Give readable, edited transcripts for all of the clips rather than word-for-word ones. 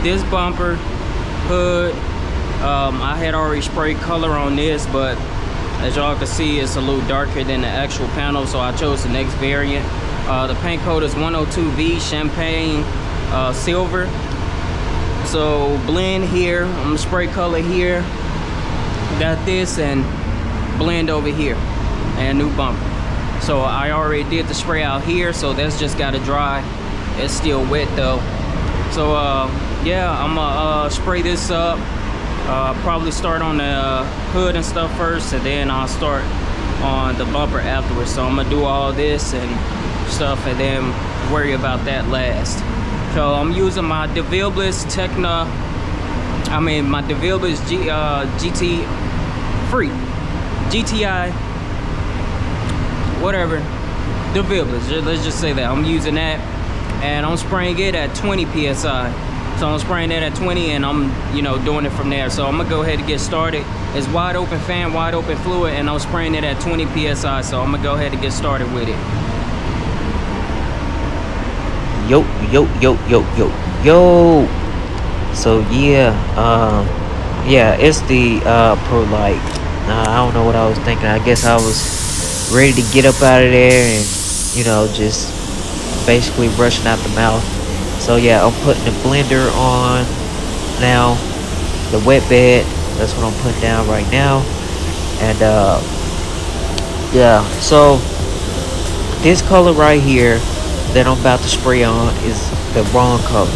this bumper, hood. I had already sprayed color on this, but as y'all can see, it's a little darker than the actual panel, so I chose the next variant. The paint code is 102V Champagne Silver. So blend here, I'm gonna spray color here, got this, and blend over here, and new bumper. So I already did the spray out here, so that's just gotta dry. It's still wet though. So yeah, I'm gonna spray this up. Probably start on the hood and stuff first, and then I'll start on the bumper afterwards. So I'm gonna do all this and stuff, and then worry about that last. So I'm using my DeVilbiss Techna. My DeVilbiss GT Free, GTI, whatever. DeVilbiss. Let's just say that I'm using that, and I'm spraying it at 20 psi. So I'm spraying that at 20, and I'm, doing it from there. So I'm gonna go ahead and get started. It's wide open fan, wide open fluid, and I'm spraying it at 20 psi. So I'm gonna go ahead and get started with it. Yo. So yeah, it's the Pro Light. I don't know what I was thinking. I guess I was ready to get up out of there and just basically rushing out the mouth. So yeah, I'm putting the blender on now, the wet bed. That's what I'm putting down right now. And yeah, so this color right here that I'm about to spray on is the wrong color.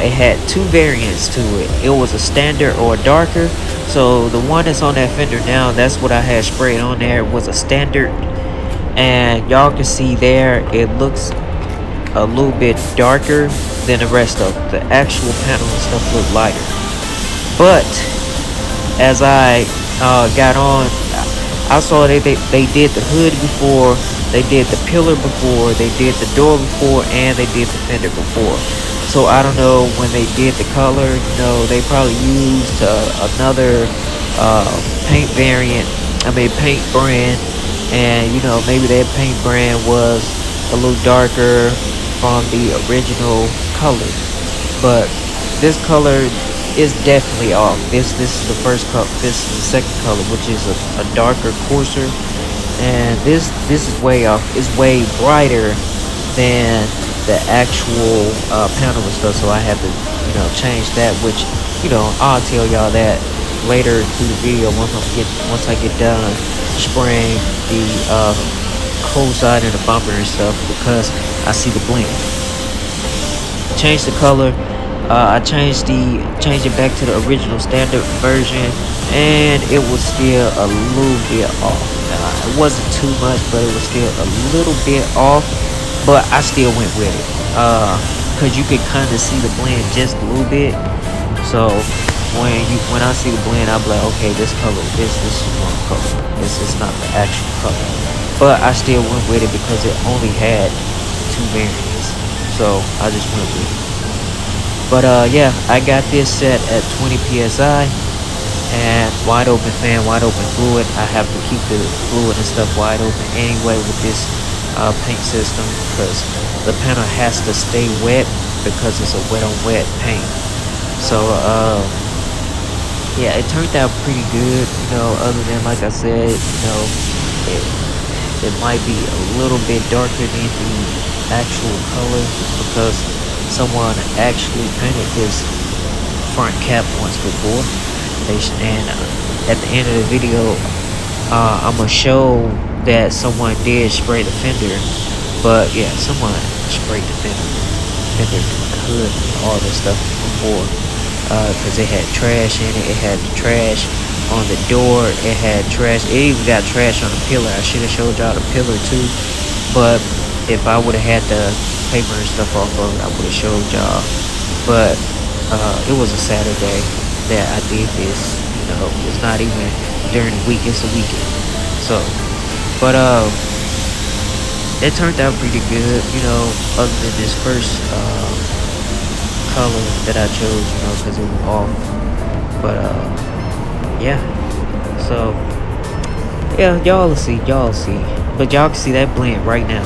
It had two variants to it. It was a standard or a darker. So the one that's on that fender now, that's what I had sprayed on there, was a standard. And y'all can see there, it looks a little bit darker than the rest of it. The actual panel and stuff look lighter. But as I got on, I saw they did the hood before, they did the pillar before, they did the door before, and they did the fender before. So I don't know when they did the color, they probably used another paint variant, paint brand, and maybe that paint brand was a little darker from the original color. But this color is definitely off. This is the first color. This is the second color, which is a darker, coarser, and this is way off. It's way brighter than the actual panel and stuff. So I have to change that, which I'll tell y'all that later through the video once I get done spraying the cold side and the bumper and stuff, because I see the blend. Change the color. I changed it back to the original standard version, and it was still a little bit off. It wasn't too much, but it was still a little bit off. But I still went with it, cause you could kind of see the blend just a little bit. So when I see the blend, I'll be like, okay, this color, this is the wrong color. This is not the actual color. But I still went with it because it only had two variants. So I just went with it. But yeah, I got this set at 20 psi and wide open fan, wide open fluid. I have to keep the fluid and stuff wide open anyway with this paint system, because the panel has to stay wet because it's a wet on wet paint. So yeah, it turned out pretty good, other than, like I said, it might be a little bit darker than the actual color, because someone actually painted this front cap once before. And at the end of the video, I'm gonna show that someone did spray the fender. But yeah, someone sprayed the fender, hood, all this stuff before, because it had trash in it. It had the trash on the door. It had trash. It even got trash on the pillar. I should have showed y'all the pillar too, but if I would have had the paper and stuff off of it, I would have showed y'all. But it was a Saturday that I did this. It's not even during the week, it's a weekend. So, but it turned out pretty good, other than this first color that I chose, because it was off. But yeah, so yeah, y'all see, but y'all can see that blend right now.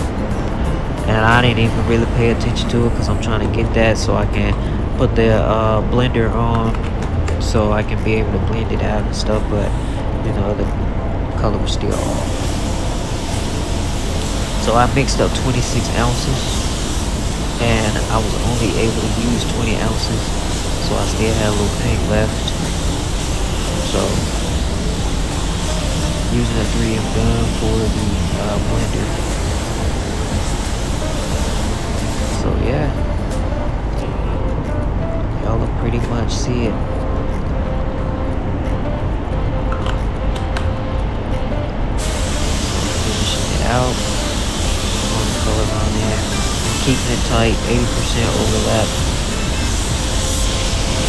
And I didn't even really pay attention to it because I'm trying to get that so I can put the blender on so I can be able to blend it out and stuff, but you know, the color was still off. So I mixed up 26 ounces and I was only able to use 20 ounces, so I still had a little paint left. So using a 3M gun for the blender. So yeah, y'all will pretty much see it. Finishing it out, on the color on there, keeping it tight, 80% overlap.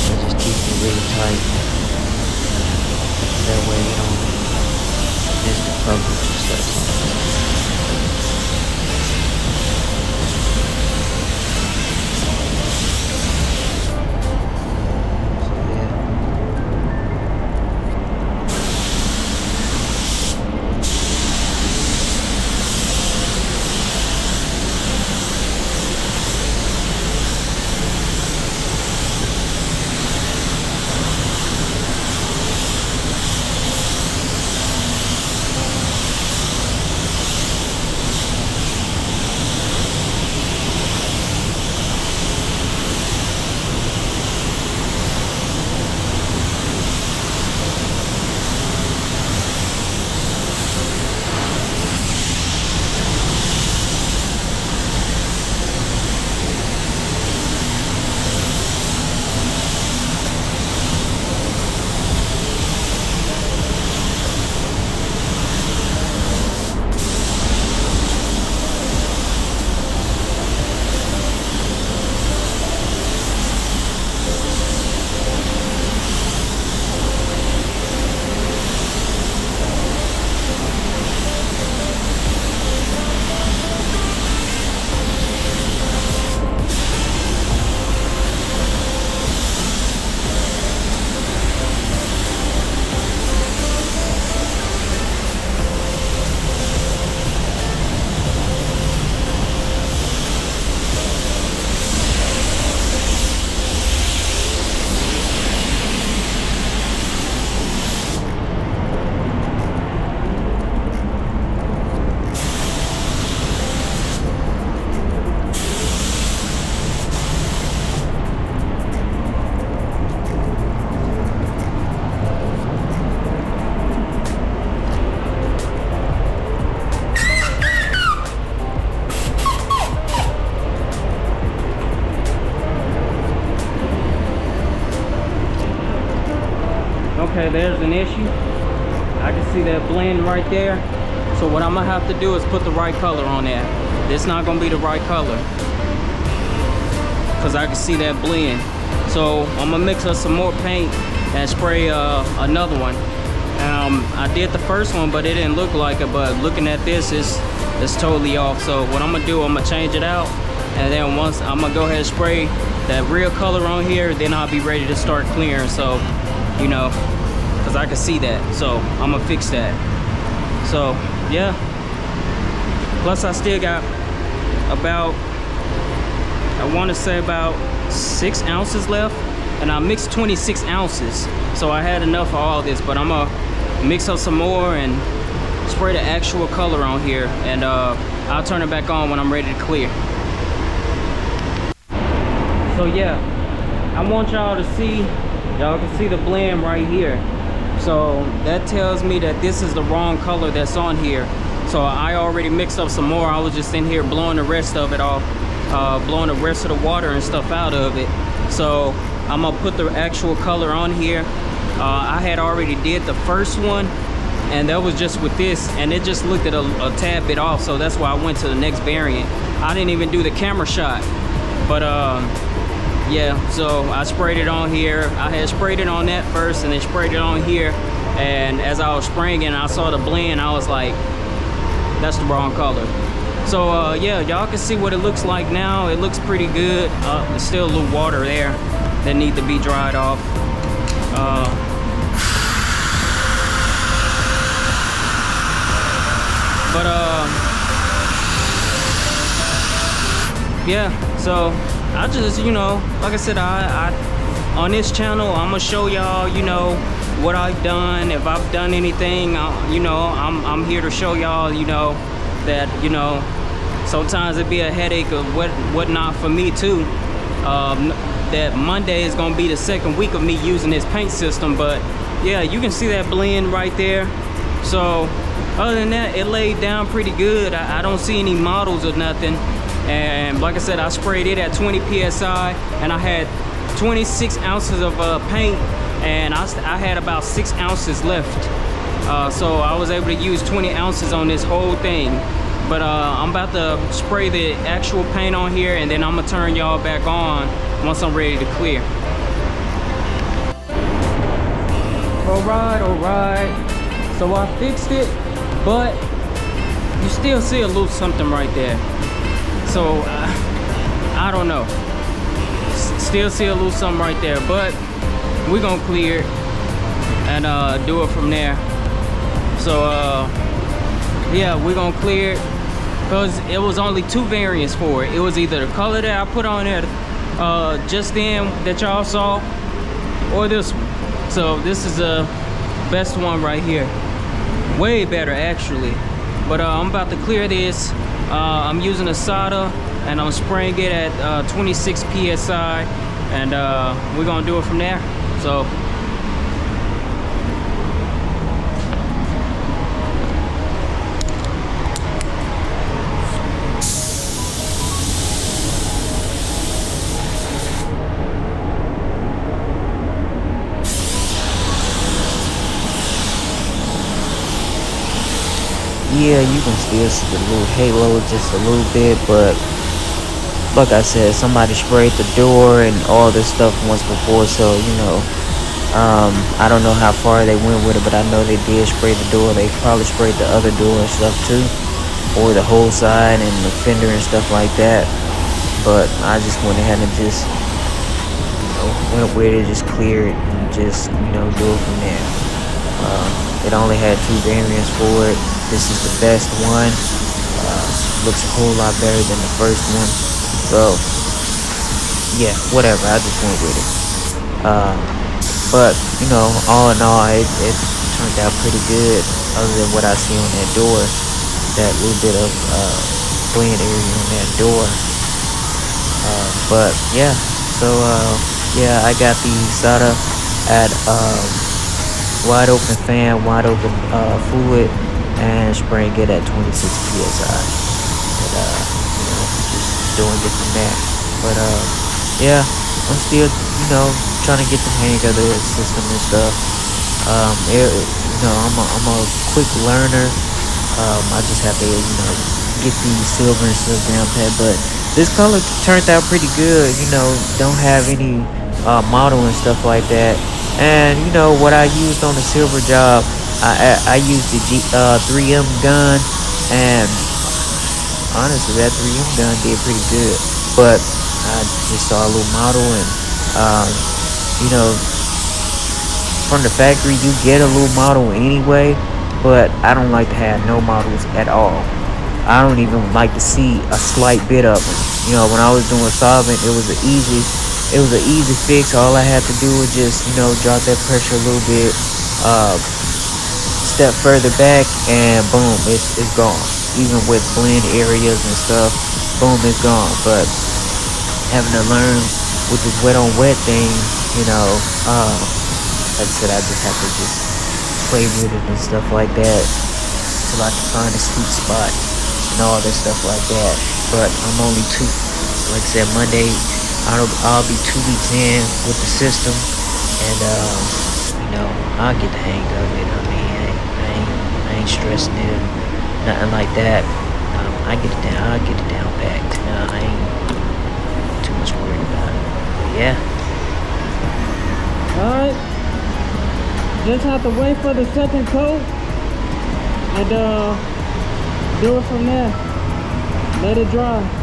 So just keeping it really tight. That way you don't miss the coverage and stuff. Okay, there's an issue. I can see that blend right there. So what I'm gonna have to do is put the right color on that. It's not gonna be the right color because I can see that blend. So I'm gonna mix up some more paint and spray another one. I did the first one, but it didn't look like it. But looking at this, it's totally off. So what I'm gonna do, I'm gonna change it out, and then once I'm gonna go ahead and spray that real color on here, then I'll be ready to start clearing. So, you know, because I can see that. So I'm gonna fix that. So yeah. Plus I still got about, I want to say about 6 ounces left, and I mixed 26 ounces. So I had enough of all this, but I'm gonna mix up some more and spray the actual color on here, and I'll turn it back on when I'm ready to clear. So yeah, I want y'all to see, y'all can see the blend right here. So that tells me that this is the wrong color that's on here. So I already mixed up some more. I was just in here blowing the rest of it off, blowing the rest of the water and stuff out of it. So I'm gonna put the actual color on here. I had already did the first one, and that was just with this, and it just looked at a tad bit off. So that's why I went to the next variant. I didn't even do the camera shot, but yeah, so I sprayed it on here. I had sprayed it on that first and then sprayed it on here, and as I was spraying it and I saw the blend, I was like, that's the wrong color. So yeah, y'all can see what it looks like now. It looks pretty good. There's still a little water there that need to be dried off. But yeah, so I just, you know, like I said, I on this channel, I'm gonna show y'all, you know, what I've done. If I've done anything, you know, I'm here to show y'all, you know, that, you know, sometimes it be a headache of whatnot for me too. That Monday is gonna be the second week of me using this paint system, but yeah, you can see that blend right there. So other than that, it laid down pretty good. I don't see any models or nothing. And like I said, I sprayed it at 20 psi, and I had 26 ounces of paint, and I had about 6 ounces left. So I was able to use 20 ounces on this whole thing. But I'm about to spray the actual paint on here, and then I'm gonna turn y'all back on once I'm ready to clear. All right. So I fixed it, but you still see a little something right there. So I don't know. Still see a little something right there, but we're gonna clear it and do it from there. So yeah, we're gonna clear it because it was only 2 variants for it. It was either the color that I put on there just then that y'all saw, or this one. So this is the best one right here. Way better actually. But I'm about to clear this. I'm using a solder, and I'm spraying it at 26 psi, and we're gonna do it from there. So yeah, you can still see the little halo just a little bit, but like I said, somebody sprayed the door and all this stuff once before, so you know, I don't know how far they went with it, but I know they did spray the door. They probably sprayed the other door and stuff too, or the whole side and the fender and stuff like that. But I just went ahead and just, you know, went with it, just clear it, and just, you know, do it from there. It only had 2 variants for it. This is the best one. Looks a whole lot better than the first one. So yeah, whatever, I just went with it. But you know, all in all, it turned out pretty good, other than what I see on that door, that little bit of blend area on that door. But yeah, so yeah, I got the solder at wide open fan, wide open fluid, and spraying it at 26 psi, and you know, just doing it from there. But yeah, I'm still, you know, trying to get the hang of the system and stuff. You know, I'm a quick learner. I just have to, you know, get the silver and stuff down pat. But this color turned out pretty good. You know, don't have any model and stuff like that. And you know what I used on the silver job, I used the 3M gun, and honestly that 3M gun did pretty good. But I just saw a little model, and you know, from the factory you get a little model anyway, but I don't like to have no models at all. I don't even like to see a slight bit of them. You know, when I was doing solvent, it was an easy fix. All I had to do was just, you know, drop that pressure a little bit, step further back, and boom, it's gone. Even with blend areas and stuff, boom, it's gone. But having to learn with this wet on wet thing, you know, like I said, I just have to just play with it and stuff like that till I can find a sweet spot and all this stuff like that. But I'm only like I said, Monday I'll be 2 weeks in with the system, and you know, I'll get the hang of it. I mean, I ain't stressing it, nothing like that. I'll get it down packed. I ain't too much worried about it. But yeah. Alright, just have to wait for the second coat and do it from there. Let it dry.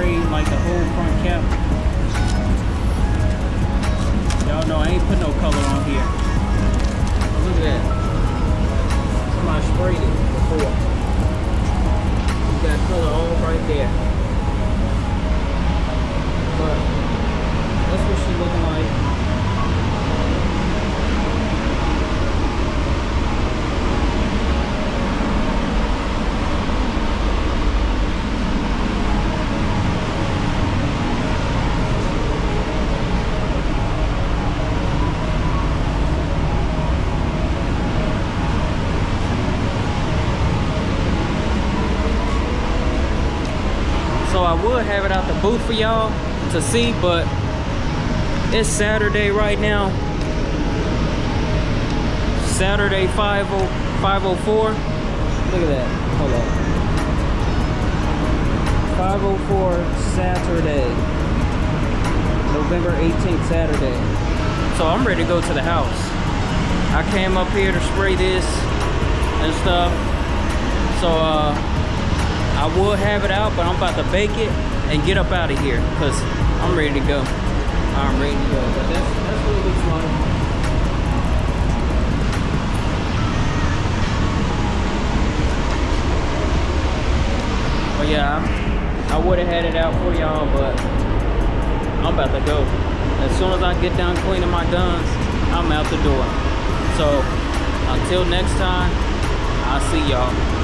sprayed like the whole front cap. Y'all know I ain't put no color on here. Look at that. Somebody sprayed it before. You got color all right there. But that's what she looking like. So I would have it out the booth for y'all to see, but it's Saturday right now. Saturday 504. Look at that. Hold on. 504 Saturday. November 18th Saturday. So I'm ready to go to the house. I came up here to spray this and stuff. So I will have it out, but I'm about to bake it and get up out of here because I'm ready to go. I'm ready to go. But that's what it looks like. But yeah, I would have had it out for y'all, but I'm about to go. As soon as I get done cleaning my guns, I'm out the door. So until next time, I'll see y'all.